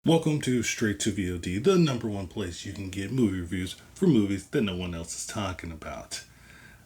Welcome to Straight to VOD, the number one place you can get movie reviews for movies that no one else is talking about.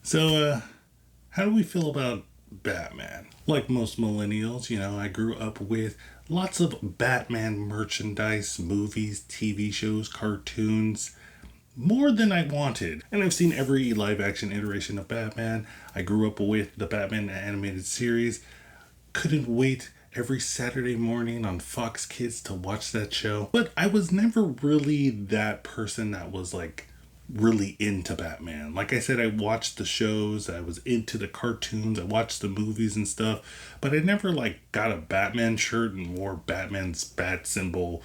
So, how do we feel about Batman? Like most millennials, I grew up with lots of Batman merchandise, movies, TV shows, cartoons, more than I wanted. And I've seen every live action iteration of Batman. I grew up with the Batman animated series. Couldn't wait every Saturday morning on Fox Kids to watch that show. But I was never really that person that was really into Batman. Like I said, I watched the shows, I was into the cartoons, I watched the movies and stuff, but I never got a Batman shirt and wore Batman's bat symbol,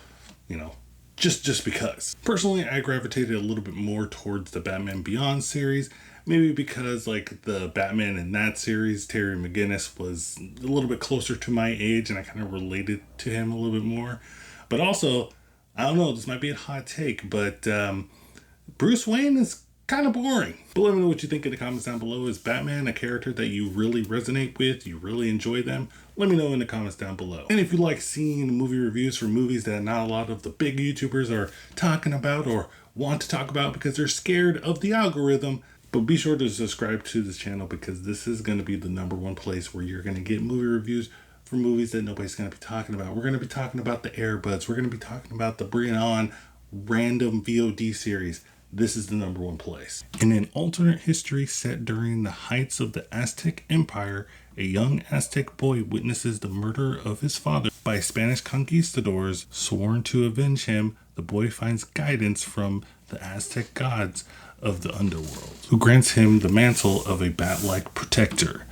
just because. Personally, I gravitated a little bit more towards the Batman Beyond series. Maybe because the Batman in that series, Terry McGinnis, was a little bit closer to my age and I kind of related to him a little bit more. But also, I don't know, this might be a hot take, but Bruce Wayne is kind of boring. But let me know what you think in the comments down below. Is Batman a character that you really resonate with? You really enjoy them? Let me know in the comments down below. And if you like seeing movie reviews for movies that not a lot of the big YouTubers are talking about or want to talk about because they're scared of the algorithm, but be sure to subscribe to this channel because this is going to be the number one place where you're going to get movie reviews for movies that nobody's going to be talking about. We're going to be talking about the Air Buds. We're going to be talking about the Bring It On random VOD series. This is the number one place. In an alternate history set during the heights of the Aztec Empire, a young Aztec boy witnesses the murder of his father by Spanish conquistadors sworn to avenge him. The boy finds guidance from the Aztec gods of the underworld, who grants him the mantle of a bat-like protector.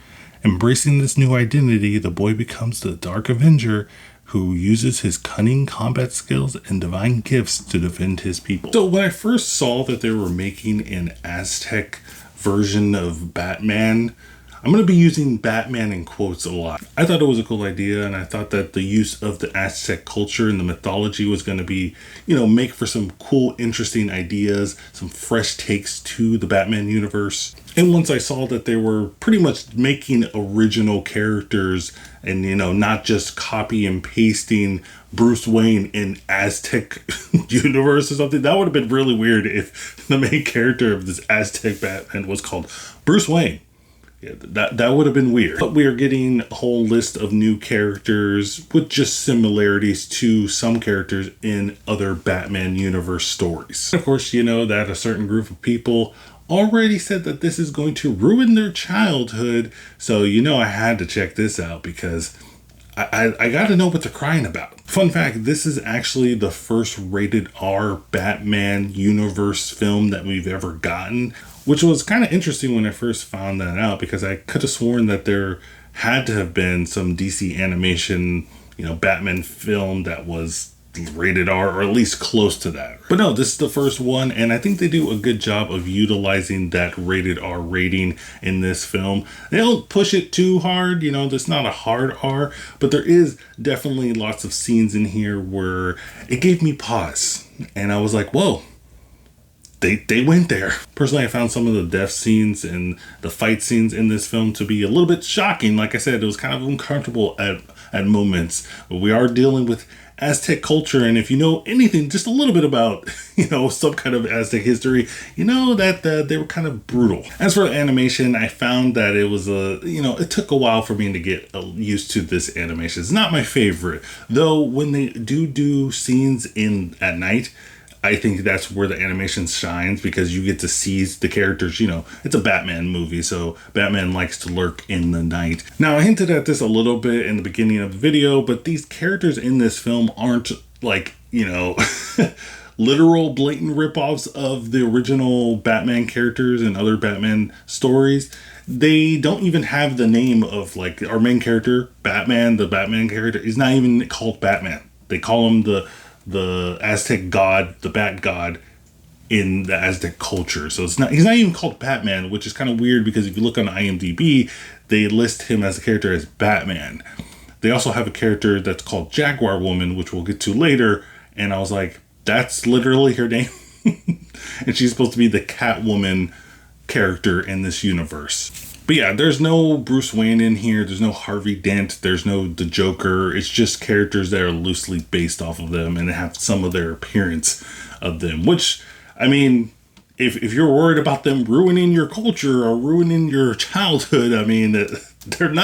Embracing this new identity, the boy becomes the Dark Avenger, who uses his cunning combat skills and divine gifts to defend his people. So when I first saw that they were making an Aztec version of Batman, I'm going to be using Batman in quotes a lot. I thought it was a cool idea, and I thought that the use of the Aztec culture and the mythology was going to be, make for some cool, interesting ideas, some fresh takes to the Batman universe. And once I saw that they were pretty much making original characters and, not just copy and pasting Bruce Wayne in Aztec universe or something, that would have been really weird if the main character of this Aztec Batman was called Bruce Wayne. Yeah, that would have been weird. But we are getting a whole list of new characters with just similarities to some characters in other Batman universe stories. Of course, that a certain group of people already said that this is going to ruin their childhood. So, I had to check this out because I got to know what they're crying about. Fun fact, this is actually the first rated R Batman universe film that we've ever gotten, which was kind of interesting when I first found that out because I could have sworn that there had to have been some DC animation, Batman film that was rated R or at least close to that. But no, this is the first one, and I think they do a good job of utilizing that rated R rating in this film. They don't push it too hard, there's not a hard R, but there is definitely lots of scenes in here where it gave me pause, and I was like, whoa. They went there. Personally, I found some of the death scenes and the fight scenes in this film to be a little bit shocking. Like I said, it was kind of uncomfortable at moments. But we are dealing with Aztec culture, and if you know anything, just a little bit about, some kind of Aztec history, that they were kind of brutal. As for the animation, I found that it was it took a while for me to get used to this animation. It's not my favorite, though. When they do scenes at night, I think that's where the animation shines because you get to see the characters, it's a Batman movie, so Batman likes to lurk in the night. Now, I hinted at this a little bit in the beginning of the video, but these characters in this film aren't literal blatant ripoffs of the original Batman characters and other Batman stories. They don't even have the name of our main character, Batman. The Batman character is not even called Batman. They call him the Aztec god, the Bat god in the Aztec culture. So he's not even called Batman, which is kind of weird because if you look on IMDb, they list him as a character as Batman. They also have a character that's called Jaguar Woman, which we'll get to later. And I was like, that's literally her name. And she's supposed to be the Catwoman character in this universe. But yeah, there's no Bruce Wayne in here. There's no Harvey Dent. There's no the Joker. It's just characters that are loosely based off of them and have some of their appearance of them. Which, I mean, if you're worried about them ruining your culture or ruining your childhood, I mean, they're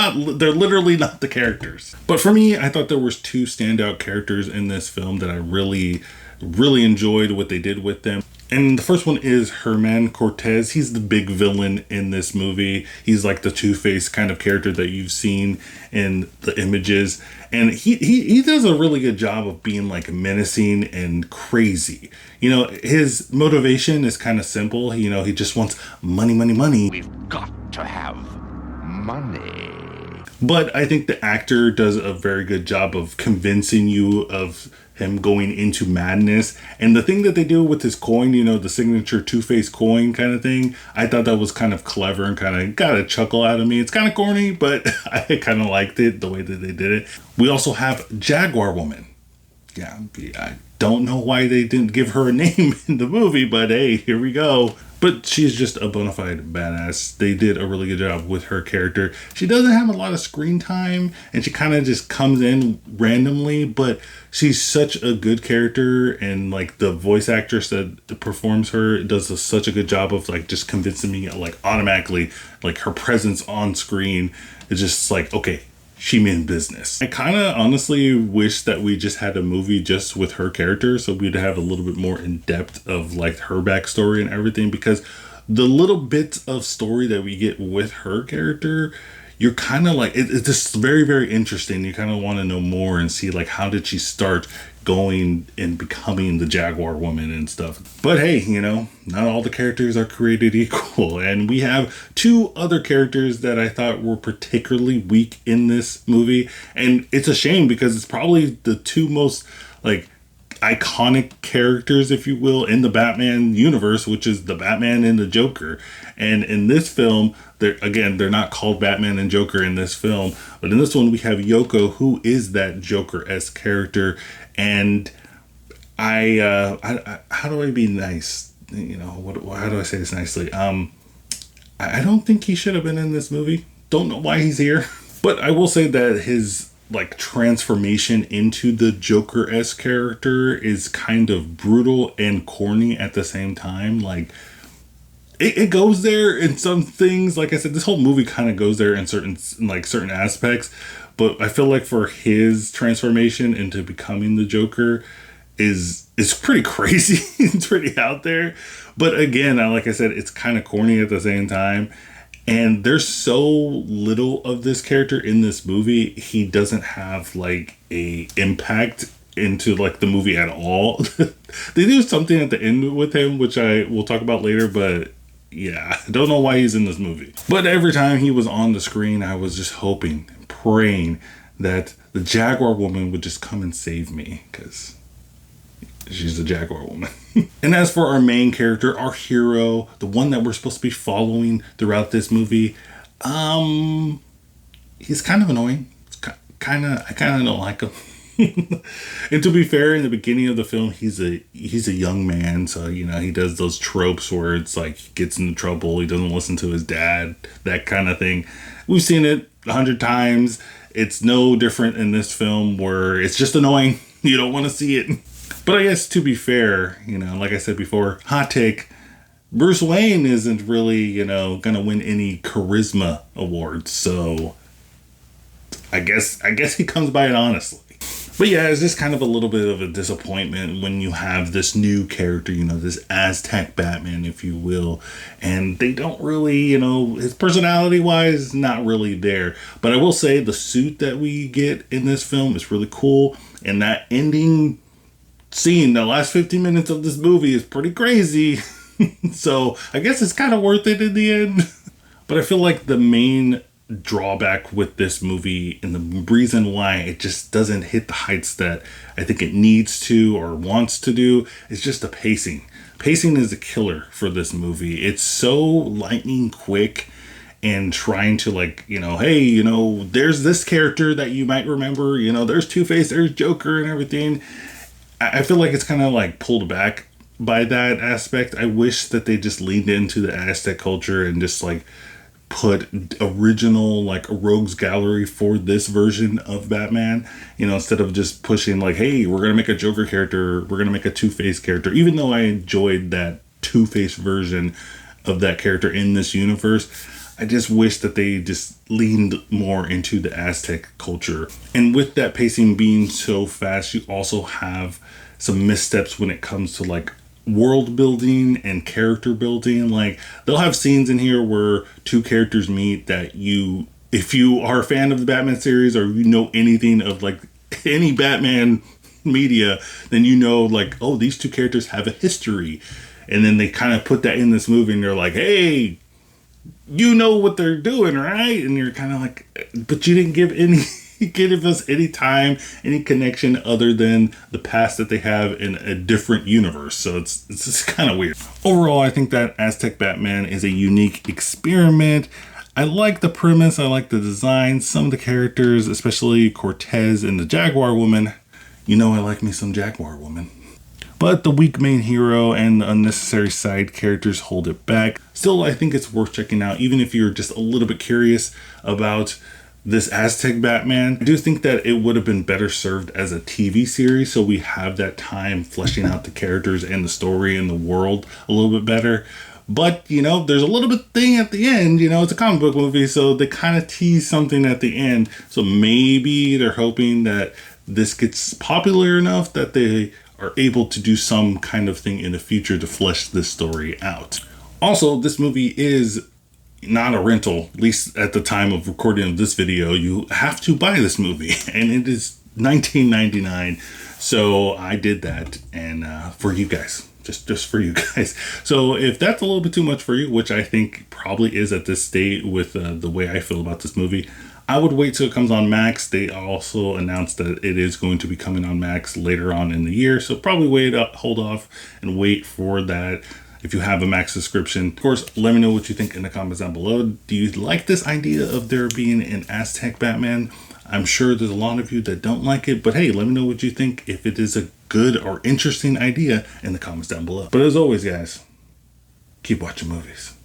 literally not the characters. But for me, I thought there was two standout characters in this film that I really enjoyed what they did with them. And the first one is Herman Cortez. He's the big villain in this movie. He's like the Two-Face kind of character that you've seen in the images. And he does a really good job of being like menacing and crazy. You know, his motivation is kind of simple. You know, he just wants money, money, money. We've got to have money. But I think the actor does a very good job of convincing you of him going into madness. And the thing that they do with his coin, you know, the signature Two-Face coin kind of thing, I thought that was kind of clever and kind of got a chuckle out of me. It's kind of corny, but I kind of liked it, the way that they did it. We also have Jaguar Woman. Yeah, I don't know why they didn't give her a name in the movie, but hey, here we go. But she's just a bona fide badass. They did a really good job with her character. She doesn't have a lot of screen time, and she kind of just comes in randomly, but she's such a good character, and like the voice actress that performs her does such a good job of like just convincing me like automatically, like her presence on screen is just like, okay, she meant business. I kind of honestly wish that we just had a movie just with her character, so we'd have a little bit more in depth of like her backstory and everything, because the little bits of story that we get with her character, you're kind of like, it's just very, very interesting. You kind of want to know more and see like, how did she start going and becoming the Jaguar Woman and stuff. But hey, you know, not all the characters are created equal. And we have two other characters that I thought were particularly weak in this movie. And it's a shame because it's probably the two most like iconic characters, if you will, in the Batman universe, which is the Batman and the Joker. And in this film, they're not called Batman and Joker in this film, but in this one we have Yoko, who is that Joker-esque character. And I how do I be nice? You know, how do I say this nicely? I don't think he should have been in this movie. Don't know why he's here, but I will say that his like transformation into the Joker-esque character is kind of brutal and corny at the same time. Like it goes there in some things. Like I said, this whole movie kind of goes there in certain aspects, but I feel like for his transformation into becoming the Joker is pretty crazy. It's pretty out there, but again, like I said, it's kind of corny at the same time. And there's so little of this character in this movie. He doesn't have like a impact into like the movie at all. They do something at the end with him, which I will talk about later, but yeah, I don't know why he's in this movie. But every time he was on the screen, I was just hoping, praying that the Jaguar Woman would just come and save me, because she's the Jaguar Woman. And as for our main character, our hero, the one that we're supposed to be following throughout this movie, he's kind of annoying. I kind of don't like him. And to be fair, in the beginning of the film, he's a young man, so you know he does those tropes where it's like he gets into trouble, he doesn't listen to his dad, that kind of thing. We've seen it 100 times. It's no different in this film, where it's just annoying. You don't want to see it. But I guess to be fair, you know, like I said before, hot take, Bruce Wayne isn't really, you know, gonna win any charisma awards. So I guess he comes by it honestly. But yeah, it's just kind of a little bit of a disappointment when you have this new character, you know, this Aztec Batman, if you will. And they don't really, you know, his personality wise, not really there. But I will say the suit that we get in this film is really cool. And that ending scene, the last 15 minutes of this movie is pretty crazy. So I guess it's kind of worth it in the end. But I feel like the main drawback with this movie and the reason why it just doesn't hit the heights that I think it needs to or wants to do is just the pacing. Pacing is a killer for this movie. It's so lightning quick and trying to like, you know, hey, you know, there's this character that you might remember, you know, there's Two-Face, there's Joker and everything. I feel like it's kind of like pulled back by that aspect. I wish that they just leaned into the Aztec culture and just like put original like rogues gallery for this version of Batman, you know, instead of just pushing like, hey, we're gonna make a Joker character, we're gonna make a Two-Face character, even though I enjoyed that Two-Face version of that character in this universe. I just wish that they just leaned more into the Aztec culture. And with that pacing being so fast, you also have some missteps when it comes to like world building and character building. Like they'll have scenes in here where two characters meet that you, if you are a fan of the Batman series or you know anything of like any Batman media, then you know like, oh, these two characters have a history. And then they kind of put that in this movie and they're like, hey, you know what they're doing, right? And you're kind of like, but you didn't give us any time, any connection other than the past that they have in a different universe. So it's just kind of weird. Overall, I think that Aztec Batman is a unique experiment. I like the premise. I like the design. Some of the characters, especially Cortez and the Jaguar Woman. You know, I like me some Jaguar Woman. But the weak main hero and the unnecessary side characters hold it back. Still, I think it's worth checking out, even if you're just a little bit curious about this Aztec Batman. I do think that it would have been better served as a TV series, so we have that time fleshing out the characters and the story and the world a little bit better. But, you know, there's a little bit thing at the end, you know, it's a comic book movie, so they kind of tease something at the end. So maybe they're hoping that this gets popular enough that they are able to do some kind of thing in the future to flesh this story out. Also, this movie is not a rental, at least at the time of recording of this video. You have to buy this movie, and it is $19.99. So I did that, and for you guys, just for you guys. So if that's a little bit too much for you, which I think probably is at this state with the way I feel about this movie, I would wait till it comes on Max. They also announced that it is going to be coming on Max later on in the year. So probably hold off and wait for that if you have a Max subscription. Of course, let me know what you think in the comments down below. Do you like this idea of there being an Aztec Batman? I'm sure there's a lot of you that don't like it, but hey, let me know what you think, if it is a good or interesting idea, in the comments down below. But as always, guys, keep watching movies.